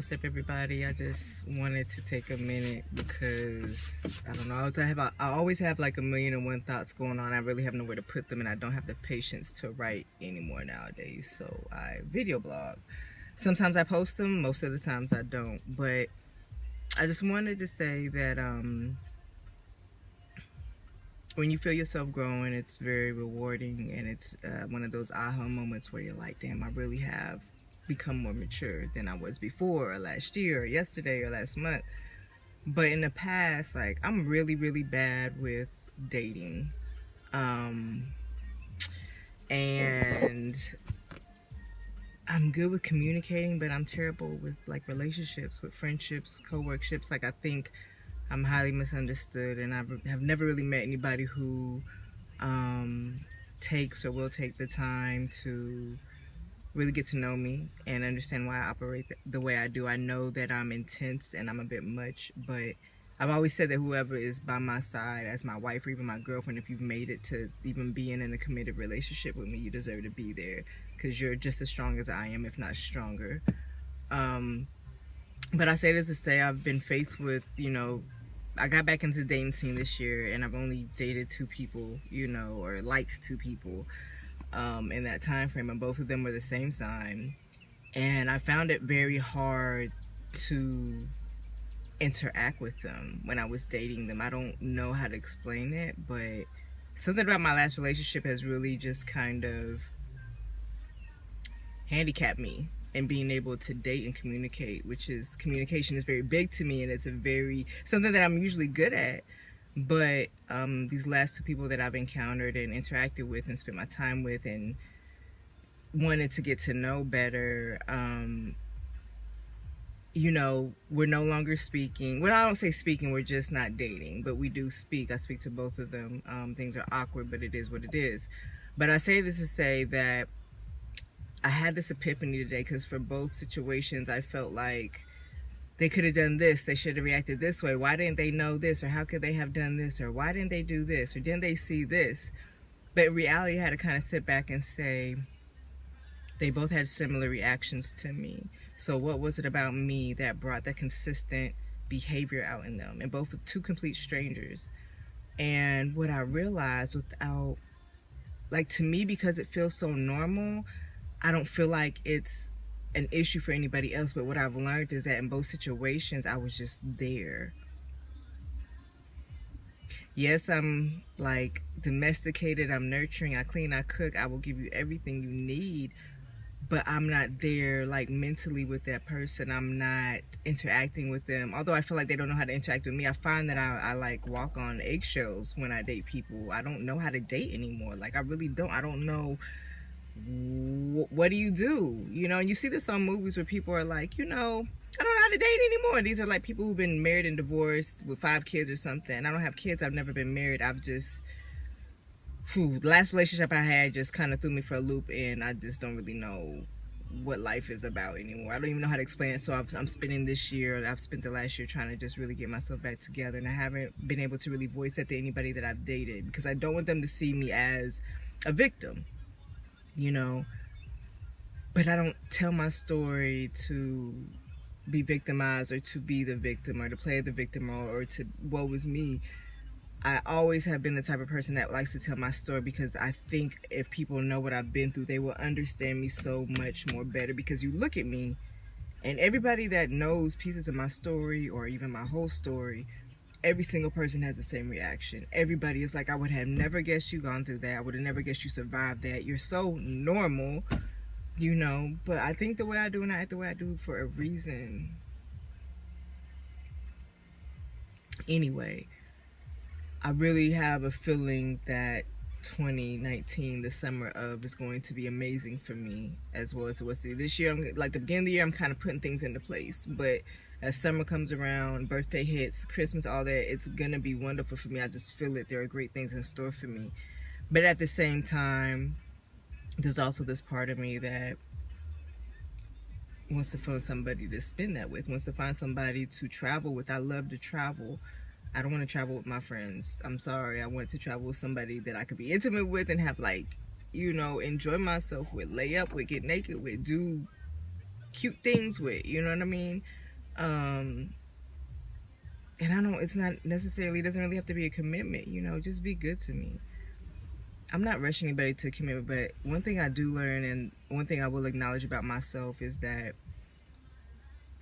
What's up, everybody? I just wanted to take a minute because I don't know. I always have like a million and one thoughts going on. I really have nowhere to put them, and I don't have the patience to write anymore nowadays. So I video blog. Sometimes I post them. Most of the times I don't. But I just wanted to say that when you feel yourself growing, it's very rewarding, and it's one of those aha moments where you're like, damn, I really have become more mature than I was before, or last year, or yesterday, or last month. But in the past, like, I'm really, really bad with dating. Um, and I'm good with communicating, but I'm terrible with like relationships, with friendships, co-workships. Like, I think I'm highly misunderstood, and I have never really met anybody who takes or will take the time to really get to know me and understand why I operate the way I do. I know that I'm intense and I'm a bit much, but I've always said that whoever is by my side as my wife or even my girlfriend, if you've made it to even being in a committed relationship with me, you deserve to be there because you're just as strong as I am, if not stronger. Um, but I say this to say I've been faced with, I got back into the dating scene this year, and I've only dated two people, or liked two people in that time frame, and both of them were the same sign. And I found it very hard to interact with them when I was dating them. I don't know how to explain it, but something about my last relationship has really just kind of handicapped me in being able to date and communicate, which is communication is very big to me, and it's something that I'm usually good at. But these last two people that I've encountered and interacted with and spent my time with and wanted to get to know better, we're no longer speaking. Well, I don't say speaking, we're just not dating, but we do speak. I speak to both of them. Things are awkward, but it is what it is. But I say this to say that I had this epiphany today because for both situations, I felt like they could have done this. They should have reacted this way. Why didn't they know this? Or how could they have done this? Or why didn't they do this? Or didn't they see this? But in reality, I had to kind of sit back and say, they both had similar reactions to me. So what was it about me that brought that consistent behavior out in them? And both were two complete strangers. And what I realized without, like, to me, because it feels so normal, I don't feel like it's an issue for anybody else. But what I've learned is that in both situations, I was just there. Yes, I'm like domesticated, I'm nurturing, I clean, I cook, I will give you everything you need, but I'm not there like mentally with that person. I'm not interacting with them. Although I feel like they don't know how to interact with me, I find that I like walk on eggshells when I date people. I don't know how to date anymore. Like, I really don't. I don't know. What do you do? And you see this on movies where people are like, I don't know how to date anymore. These are like people who've been married and divorced with 5 kids or something. I don't have kids. I've never been married. The last relationship I had just kind of threw me for a loop, and I just don't really know what life is about anymore. I don't even know how to explain it. So I've spent the last year trying to just really get myself back together, and I haven't been able to really voice that to anybody that I've dated because I don't want them to see me as a victim. But I don't tell my story to be victimized or to be the victim or to play the victim or to woe is me. I always have been the type of person that likes to tell my story because I think if people know what I've been through, they will understand me so much more better. Because you look at me, and everybody that knows pieces of my story or even my whole story, every single person has the same reaction. Everybody is like, I would have never guessed you gone through that. I would have never guessed you survived that. You're so normal, But I think the way I do and I act the way I do for a reason. Anyway, I really have a feeling that 2019, the summer of, is going to be amazing for me as well as it was this year. Like the beginning of the year, I'm kind of putting things into place, but as summer comes around, birthday hits, Christmas, all that, it's gonna be wonderful for me. I just feel it. There are great things in store for me. But at the same time, there's also this part of me that wants to find somebody to spend that with, wants to find somebody to travel with. I love to travel. I don't want to travel with my friends. I'm sorry. I want to travel with somebody that I could be intimate with and have, like, enjoy myself with, lay up with, get naked with, do cute things with, you know what I mean? Um, and I don't, it's not necessarily, it doesn't really have to be a commitment, you know, just be good to me. I'm not rushing anybody to commitment, but one thing I do learn and one thing I will acknowledge about myself is that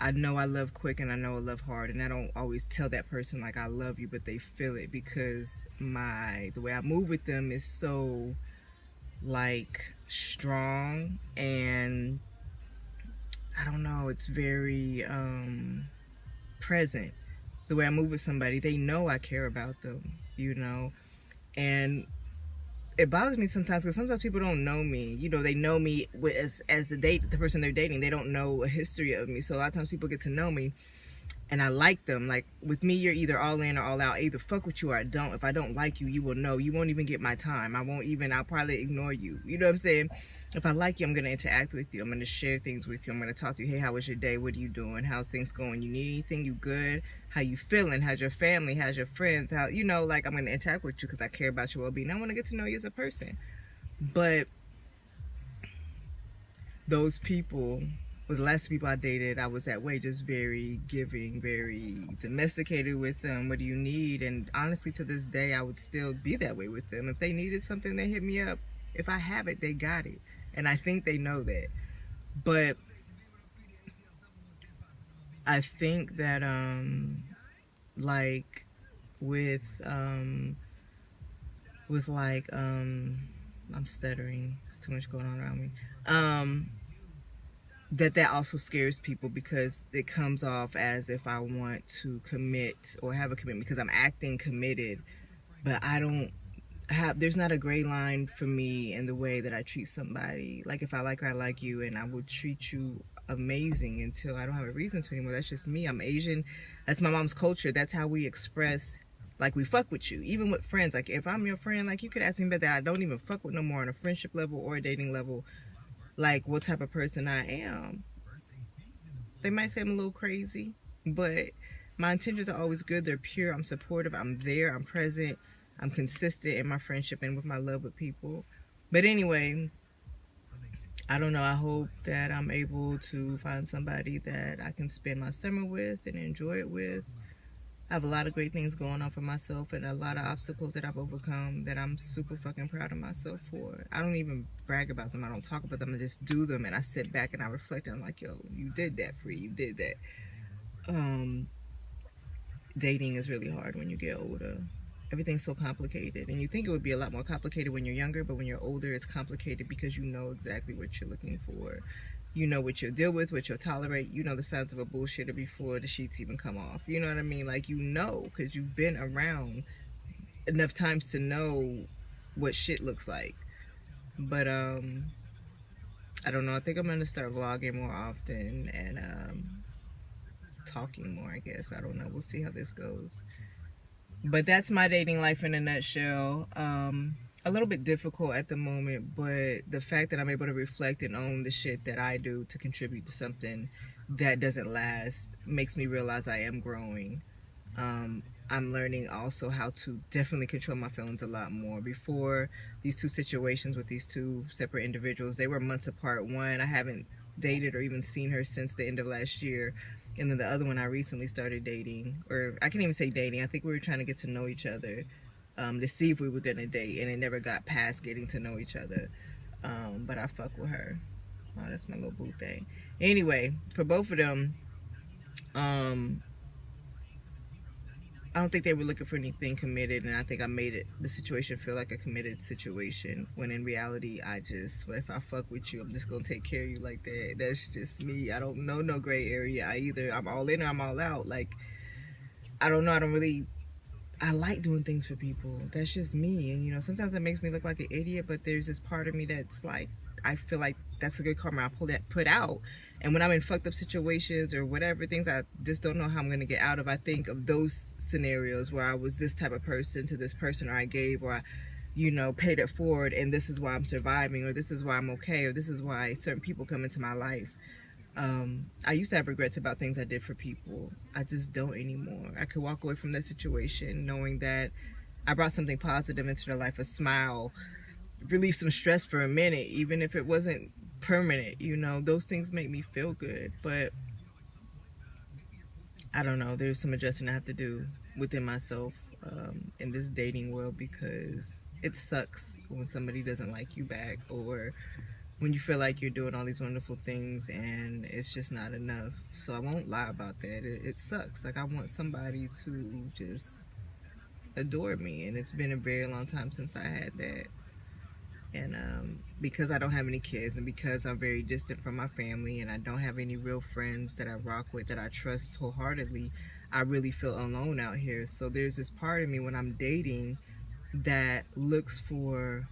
I know I love quick and I know I love hard, and I don't always tell that person like I love you, but they feel it because the way I move with them is so like strong, and I don't know, it's very present. The way I move with somebody, they know I care about them, you know, and it bothers me sometimes because sometimes people don't know me. You know, they know me as the person they're dating. They don't know a history of me. So a lot of times people get to know me, and I like them. Like with me, you're either all in or all out. I either fuck with you or I don't. If I don't like you, you will know. You won't even get my time. I'll probably ignore you. You know what I'm saying? If I like you, I'm going to interact with you. I'm going to share things with you. I'm going to talk to you. Hey, how was your day? What are you doing? How's things going? You need anything? You good? How you feeling? How's your family? How's your friends? How, you know, like I'm going to interact with you because I care about your well-being. I want to get to know you as a person. But those people, with the last people I dated, I was that way, just very giving, very domesticated with them. What do you need? And honestly, to this day, I would still be that way with them. If they needed something, they hit me up. If I have it, they got it. And I think they know that. But I think that, like, with, like, I'm stuttering. There's too much going on around me. That also scares people because it comes off as if I want to commit or have a commitment because I'm acting committed, but I don't have, there's not a gray line for me in the way that I treat somebody. Like if I like her, I like you, and I will treat you amazing until I don't have a reason to anymore. That's just me. I'm Asian. That's my mom's culture. That's how we express like we fuck with you, even with friends. Like if I'm your friend, like you could ask me about that I don't even fuck with no more on a friendship level or a dating level, like what type of person I am. They might say I'm a little crazy, but my intentions are always good. They're pure. I'm supportive. I'm there. I'm present. I'm consistent in my friendship and with my love with people. But anyway, I don't know. I hope that I'm able to find somebody that I can spend my summer with and enjoy it with. I have a lot of great things going on for myself and a lot of obstacles that I've overcome that I'm super fucking proud of myself for. I don't even brag about them. I don't talk about them. I just do them and I sit back and I reflect and I'm like, yo, you did that, Free. You did that. Dating is really hard when you get older. Everything's so complicated, and you think it would be a lot more complicated when you're younger, but when you're older it's complicated because you know exactly what you're looking for. You know what you'll deal with, what you'll tolerate. You know the signs of a bullshitter before the sheets even come off. You know what I mean? Like, you know, because you've been around enough times to know what shit looks like. But I don't know. I think I'm gonna start vlogging more often and talking more, I guess. I don't know. We'll see how this goes. But that's my dating life in a nutshell. A little bit difficult at the moment, but the fact that I'm able to reflect and own the shit that I do to contribute to something that doesn't last makes me realize I am growing. I'm learning also how to definitely control my feelings a lot more. Before these two situations with these two separate individuals, they were months apart. One, I haven't dated or even seen her since the end of last year. And then the other one, I recently started dating, or I can't even say dating. I think we were trying to get to know each other to see if we were gonna date, and it never got past getting to know each other. But I fuck with her. Oh, that's my little boo thing. Anyway, for both of them, I don't think they were looking for anything committed, and I think I made the situation feel like a committed situation, when in reality I just, what if I fuck with you, I'm just gonna take care of you like that. That's just me. I don't know no gray area. I'm all in or I'm all out. Like, I don't know. I like doing things for people. That's just me. And you know, sometimes it makes me look like an idiot, but there's this part of me that's like, I feel like that's a good karma I put out. And when I'm in fucked up situations or whatever, things I just don't know how I'm gonna get out of, I think of those scenarios where I was this type of person to this person, or I gave, or I, you know, paid it forward, and this is why I'm surviving, or this is why I'm okay, or this is why certain people come into my life. I used to have regrets about things I did for people. I just don't anymore. I could walk away from that situation knowing that I brought something positive into their life, a smile, relieve some stress for a minute, even if it wasn't permanent, you know. Those things make me feel good, but I don't know. There's some adjusting I have to do within myself in this dating world, because it sucks when somebody doesn't like you back, or when you feel like you're doing all these wonderful things and it's just not enough. So I won't lie about that. It sucks. Like, I want somebody to just adore me, and it's been a very long time since I had that. And because I don't have any kids, and because I'm very distant from my family, and I don't have any real friends that I rock with that I trust wholeheartedly, I really feel alone out here. So there's this part of me when I'm dating that looks for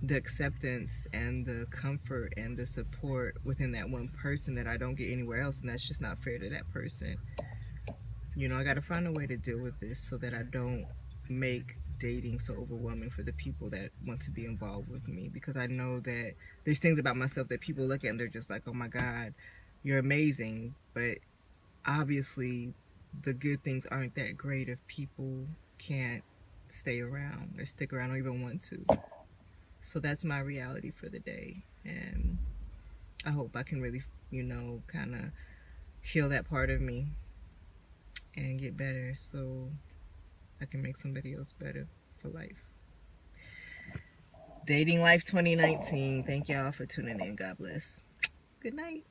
the acceptance and the comfort and the support within that one person that I don't get anywhere else, and that's just not fair to that person. You know, I got to find a way to deal with this so that I don't make dating so overwhelming for the people that want to be involved with me, because I know that there's things about myself that people look at and they're just like, "Oh my god, you're amazing." But obviously the good things aren't that great if people can't stay around or stick around or even want to. So that's my reality for the day. And I hope I can really, you know, kind of heal that part of me and get better so I can make somebody else better for life. Dating Life 2019. Thank y'all for tuning in. God bless. Good night.